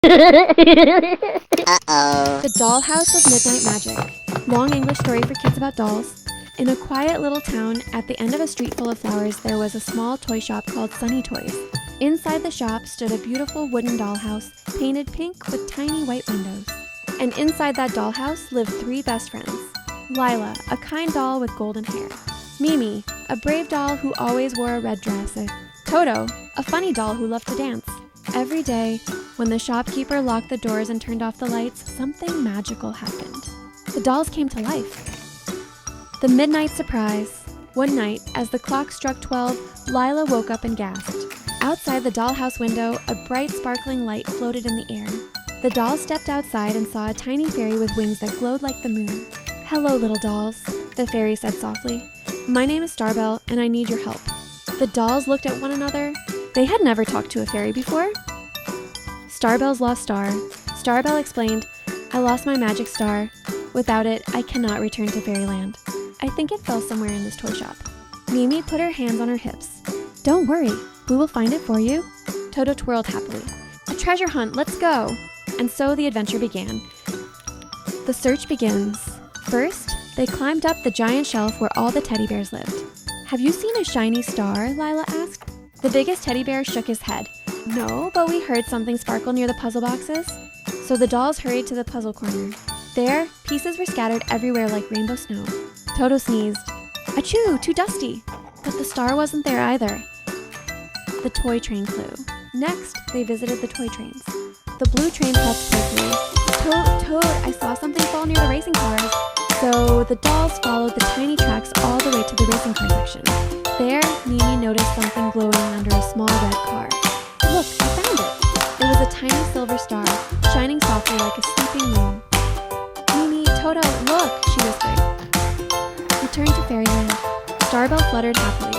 Uh-oh. The Dollhouse of Midnight Magic. Long English story for kids about dolls. In a quiet little town, at the end of a street full of flowers, there was a small toy shop called Sunny Toys. Inside the shop stood a beautiful wooden dollhouse, painted pink with tiny white windows. And inside that dollhouse lived 3 best friends. Lila, a kind doll with golden hair. Mimi, a brave doll who always wore a red dress. Toto, a funny doll who loved to dance. Every day, when the shopkeeper locked the doors and turned off the lights, something magical happened. The dolls came to life. The midnight surprise. One night, as the clock struck 12, Lila woke up and gasped. Outside the dollhouse window, a bright sparkling light floated in the air. The dolls stepped outside and saw a tiny fairy with wings that glowed like the moon. "Hello, little dolls," the fairy said softly. "My name is Starbell, and I need your help." The dolls looked at one another. They had never talked to a fairy before. Starbell's lost star. Starbell explained, "I lost my magic star. Without it, I cannot return to fairyland. I think it fell somewhere in this toy shop." Mimi put her hands on her hips. "Don't worry, we will find it for you." Toto twirled happily. "A treasure hunt, let's go!" And so the adventure began. The search begins. First, they climbed up the giant shelf where all the teddy bears lived. "Have you seen a shiny star?" Lila asked. The biggest teddy bear shook his head. "No, but we heard something sparkle near the puzzle boxes." So the dolls hurried to the puzzle corner. There, pieces were scattered everywhere like rainbow snow. Toto sneezed. "Achoo, too dusty!" But the star wasn't there either. The toy train clue. Next, they visited the toy trains. The blue train puffed quickly. "Toad, I saw something fall near the racing cars." So the dolls followed the tiny tracks all the way to the racing car section. There, Mimi noticed something glowing under a small red car. "Look, I found it!" It was a tiny silver star, shining softly like a sleeping moon. "Mimi, Toto, look!" she whispered. Return to fairyland. Starbell fluttered happily.